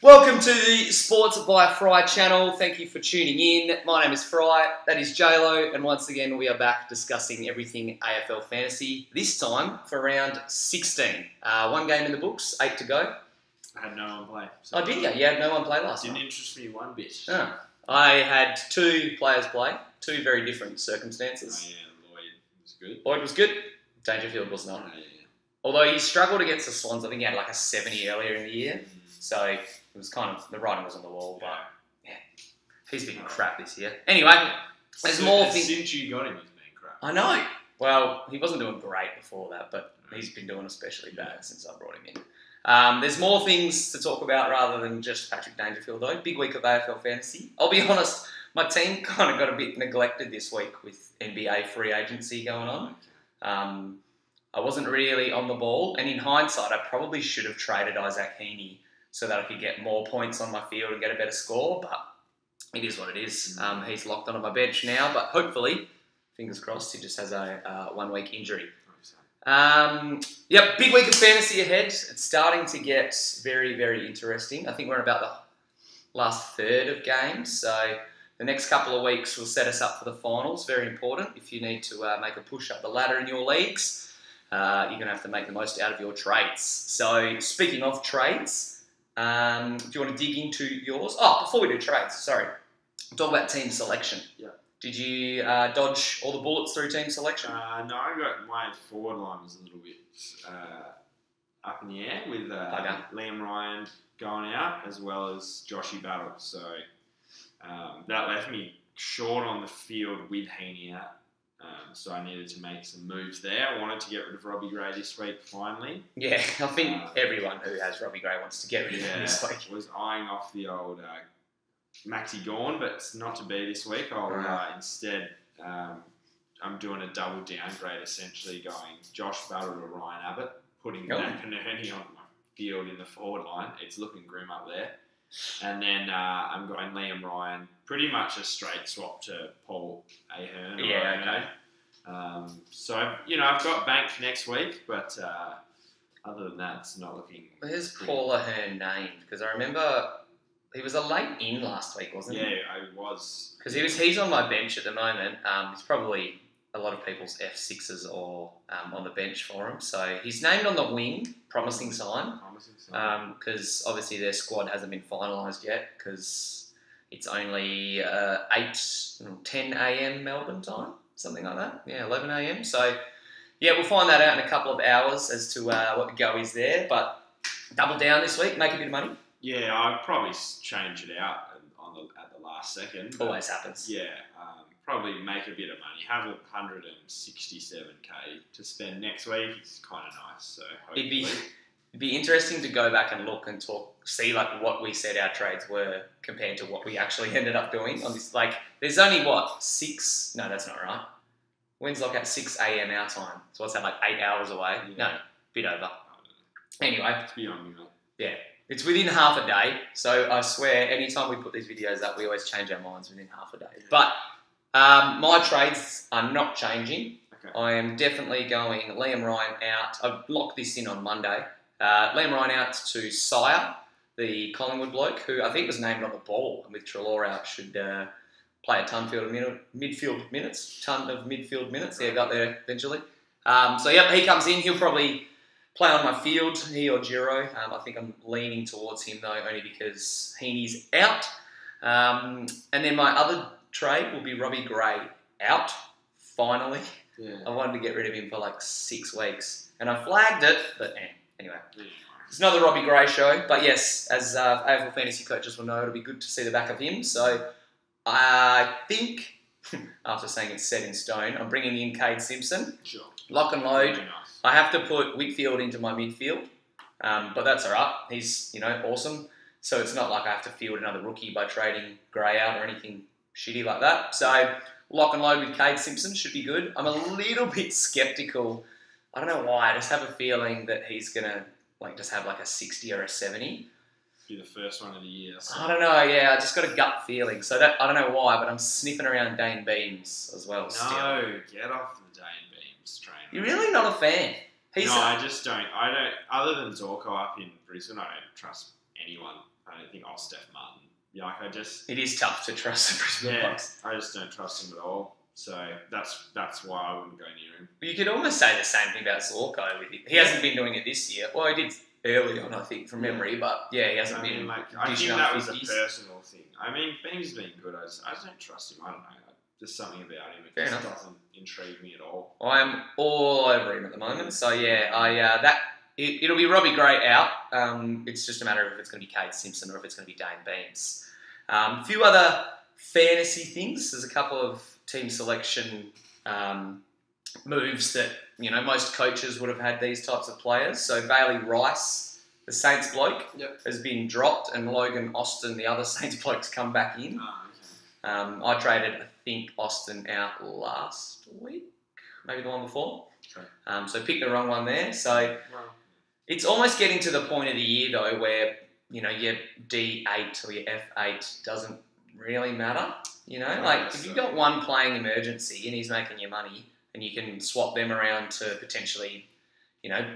Welcome to the Sports by Fry channel. Thank you for tuning in. My name is Fry, that is JLo, and once again we are back discussing everything AFL fantasy, this time for round 16. One game in the books, 8 to go. I had no one play. So Oh, did you? You had no one play last didn't night? interest me one bit. Oh. I had two players play, two very different circumstances. Oh yeah, Lloyd was good. Lloyd was good, Dangerfield was not. Oh, yeah. Although he struggled against the Swans, I think he had like a 70 earlier in the year, so it was kind of, the writing was on the wall, but yeah, he's been crap this year. Anyway, there's more things. Since you got him, he's been crap. I know. Well, he wasn't doing great before that, but he's been doing especially bad since I brought him in. There's more things to talk about rather than just Patrick Dangerfield, though. Big week of AFL fantasy. I'll be honest, my team kind of got a bit neglected this week with NBA free agency going on. I wasn't really on the ball, and in hindsight, I probably should have traded Isaac Heaney so that I could get more points on my field and get a better score, but it is what it is. He's locked onto my bench now, but hopefully, fingers crossed, he just has a 1 week injury. Yep, big week of fantasy ahead. It's starting to get very, very interesting. I think we're about the last third of games, so the next couple of weeks will set us up for the finals. Very important if you need to make a push up the ladder in your leagues. You're going to have to make the most out of your trades. So, speaking of trades, do you want to dig into yours? Oh, before we do trades, sorry. Talk about team selection. Yeah. Did you dodge all the bullets through team selection? No, I got my forward line was a little bit up in the air with Liam Ryan going out as well as Joshy Battle. So that left me short on the field with Heaney out. So I needed to make some moves there. I wanted to get rid of Robbie Gray this week, finally. Yeah, I think everyone who has Robbie Gray wants to get rid of him this week. Was eyeing off the old Maxi Gawn, but it's not to be this week. I'll instead, I'm doing a double downgrade, essentially going Josh Battle to Ryan Abbott, putting McInerney on my field in the forward line. It's looking grim up there. And then I'm going Liam Ryan, pretty much a straight swap to Paul Ahern. Yeah, okay. So, I've got bank next week, but other than that, it's not looking... Where's Paul Ahern named? Because I remember he was a late in last week, wasn't he? Yeah, I was. Because he's on my bench at the moment. He's probably a lot of people's F6s or on the bench for him. So he's named on the wing, promising sign. Because obviously their squad hasn't been finalised yet because it's only 10 a.m. Melbourne time, something like that. Yeah, 11 a.m. So yeah, we'll find that out in a couple of hours as to what the go is there. But double down this week, make a bit of money. Yeah, I'd probably change it out at the last second. Always happens. Yeah, probably make a bit of money. Have 167k to spend next week. It's kind of nice. So hopefully. It'd be interesting to go back and look and see like what we said our trades were compared to what we actually ended up doing on this. Like, there's only what 6? No, that's not right. When's like at 6 a.m. our time? So what's that, like 8 hours away? Yeah. No, bit over. Anyway, it's beyond me. Yeah, it's within half a day. So I swear, anytime we put these videos up, we always change our minds within half a day. Yeah. But my trades are not changing. Okay. I am definitely going Liam Ryan out. I've locked this in on Monday. Liam Ryan out to Sire, the Collingwood bloke, who I think was named on the ball, and with Treloar out should play a ton of midfield minutes. Yeah, got there eventually. So yep, he comes in. He'll probably play on my field, he or Giro. I think I'm leaning towards him though, only because Heaney's out. And then my other trade will be Robbie Gray out, finally. Yeah. I wanted to get rid of him for like 6 weeks, and I flagged it, but anyway. It's not the Robbie Gray show, but yes, as AFL fantasy coaches will know, it'll be good to see the back of him. So I think, after saying it's set in stone, I'm bringing in Cade Simpson. Sure. Lock and load. Nice. I have to put Whitfield into my midfield, but that's all right. He's, awesome. So it's not like I have to field another rookie by trading Gray out or anything shitty like that. So lock and load with Cade Simpson should be good. I'm a little bit sceptical. I don't know why. I just have a feeling that he's going to just have like a 60 or a 70. Be the first one of the year. So. I don't know, yeah. I just got a gut feeling. So I don't know why, but I'm sniffing around Dane Beams as well. No, still. Get off the Dane Beams train. You're really not a fan? I just don't. I don't. Other than Zorko up in Brisbane, I don't trust anyone. I don't think Steph Martin. Yeah, like I just... It is tough to trust the Brisbane Bucks. I just don't trust him at all. So that's why I wouldn't go near him. You could almost say the same thing about Zorko. He hasn't been doing it this year. Well, he did early on, I think, from memory. But yeah, he hasn't been. I think that was a personal thing. I mean, Beam's been good. I just don't trust him. I don't know. There's something about him. It just doesn't intrigue me at all. I'm all over him at the moment. So yeah, it'll be Robbie Gray out. It's just a matter of if it's going to be Kade Simpson or if it's going to be Dane Beams. A few other fantasy things. There's a couple of team selection moves that most coaches would have had these types of players. So Bailey Rice, the Saints bloke, has been dropped, and Logan Austin, the other Saints bloke's come back in. I traded, I think, Austin out last week, maybe the one before. Okay. So picked the wrong one there. So it's almost getting to the point of the year though where your D8 or your F8 doesn't really matter. If you've got one playing emergency and he's making you money, and you can swap them around to potentially,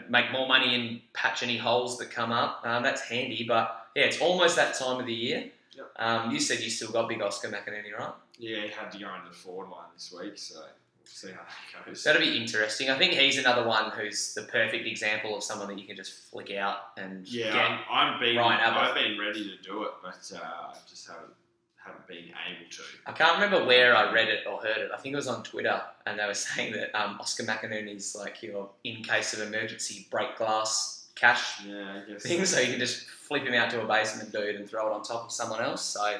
make more money and patch any holes that come up, that's handy. But yeah, it's almost that time of the year. Yep. You said you still got big Oscar McInerney, right? Yeah, he had to go into the forward line this week, so we'll see how that goes. That'll be interesting. I think he's another one who's the perfect example of someone that you can just flick out and get. I've been ready to do it, but I just haven't been able to. I can't remember where I read it or heard it. I think it was on Twitter, and they were saying that Oscar McInerney's like your in case of emergency break glass cash thing, so you can just flip him out to a basement dude and throw it on top of someone else. So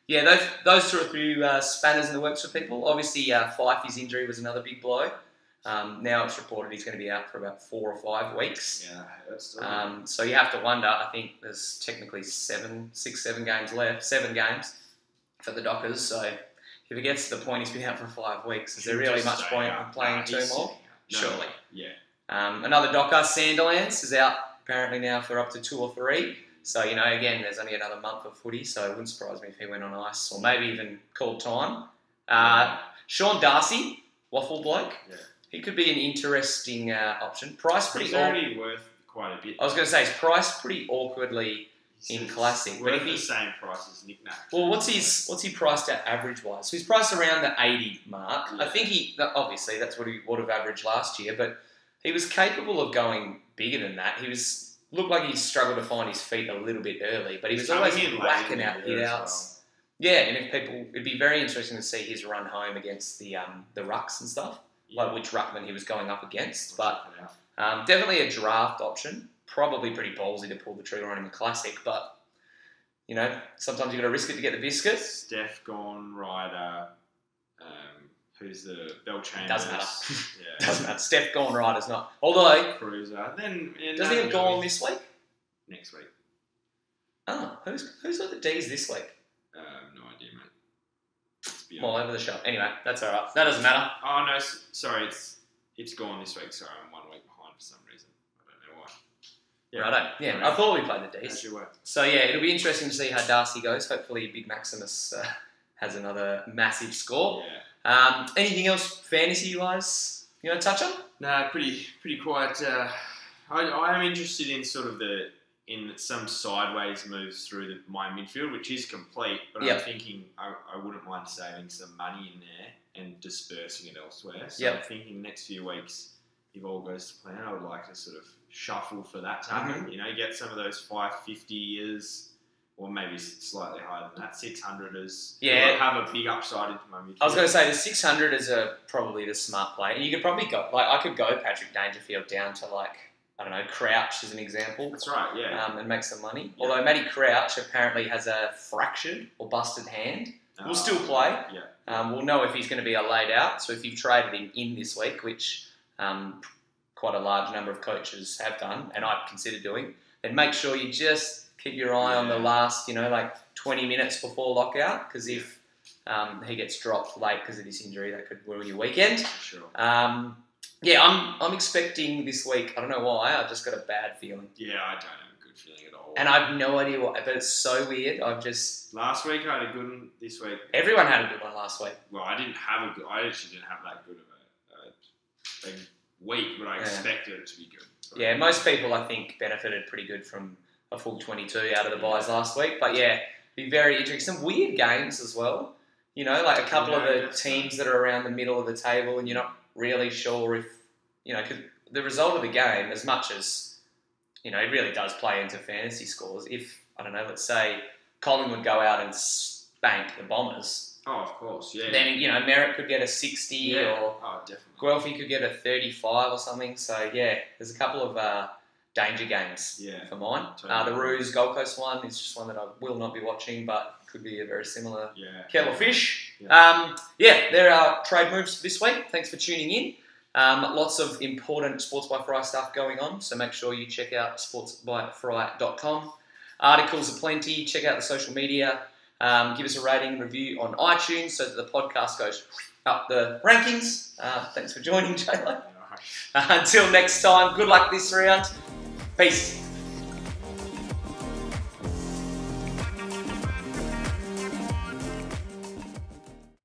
yeah, those two are a few spanners in the works for people. Obviously, Fifey's injury was another big blow. Now it's reported he's going to be out for about 4 or 5 weeks. Yeah, that's so you have to wonder. I think there's technically 7 games left, 7 games for the Dockers. So if it gets to the point he's been out for 5 weeks, is there really much point in playing 2 more? Surely. Yeah. Another Docker, Sandilands, is out apparently now for up to 2 or 3. So, again, there's only another month of footy, so it wouldn't surprise me if he went on ice or maybe even called time. Sean Darcy, waffle bloke. Yeah. He could be an interesting option. Price pretty. He's already worth quite a bit. I was going to say, he's priced pretty awkwardly in Classic. But if the same price as Nick Nack. Well, what's he priced at average-wise? So he's priced around the 80 mark. Yeah. I think obviously that's what he would have averaged last year, but he was capable of going bigger than that. Looked like he struggled to find his feet a little bit early, but he was always whacking out hit-outs. Well. Yeah, and it'd be very interesting to see his run home against the rucks and stuff, like which ruckman he was going up against. But definitely a draft option. Probably pretty ballsy to pull the trigger on in the Classic, but sometimes you've got to risk it to get the biscuit. Steph Gone Ryder, who's the Bell Chambers. Doesn't matter. Yeah. Doesn't matter. Steph Gone Ryder's not. Although Cruiser. Then doesn't he have Gone this week? Next week. Oh, who's got the D's this week? No idea, mate. All over the shop. Anyway, that's all right. That doesn't matter. Oh no, sorry, it's gone this week. Sorry, I'm 1 week behind for some reason. I don't know why. Yeah. Righto. Yeah, right. I thought we played the D's. As you were. So yeah, it'll be interesting to see how Darcy goes. Hopefully, Big Maximus has another massive score. Yeah. Anything else fantasy-wise you want to touch on? No, pretty quiet. I am interested in sort of in some sideways moves through my midfield, which is complete, but I'm thinking I wouldn't mind saving some money in there and dispersing it elsewhere. So I'm thinking next few weeks, if all goes to plan, I would like to sort of shuffle for that to happen. Get some of those 550ers. Or maybe slightly higher than that, 600ers. Yeah. Have a big upside into my midfield. I was going to say the 600ers are probably the smart play. And you could probably go, I could go Patrick Dangerfield down to Crouch as an example. That's right, yeah. And make some money. Yeah. Although Matty Crouch apparently has a fractured or busted hand. We'll still play. Yeah. We'll know if he's going to be a laid out. So if you've traded him in this week, which quite a large number of coaches have done, and I'd consider doing, then make sure you just keep your eye on the last, 20 minutes before lockout, because if he gets dropped late because of this injury, that could ruin your weekend. Sure. I'm expecting this week. I don't know why. I've just got a bad feeling. Yeah, I don't have a good feeling at all. And I have no idea why, but it's so weird. Last week I had a good one. This week everyone had a good one last week. Well, I actually didn't have that good of a week, but I expected it to be good. Yeah, most people I think benefited pretty good from a full 22 out of the buys last week. But yeah, be very interesting. Some weird games as well. You know, like a couple of the teams that are around the middle of the table, and you're not really sure if, you know, because the result of the game, as much as, you know, it really does play into fantasy scores. If, I don't know, let's say Collingwood go out and spank the Bombers. Oh, of course, yeah. Then, you know, Merritt could get a 60 or definitely. Guelphy could get a 35 or something. So, yeah, there's a couple of danger games for mine. Totally. The Roos Gold Coast one is just one that I will not be watching, but could be a very similar kettle of fish. Yeah. There are trade moves this week. Thanks for tuning in. Lots of important Sports by Fry stuff going on, so make sure you check out sportsbyfry.com. Articles are plenty. Check out the social media. Give us a rating and review on iTunes so that the podcast goes up the rankings. Thanks for joining, J-Lo. Until next time, good luck this round. Peace.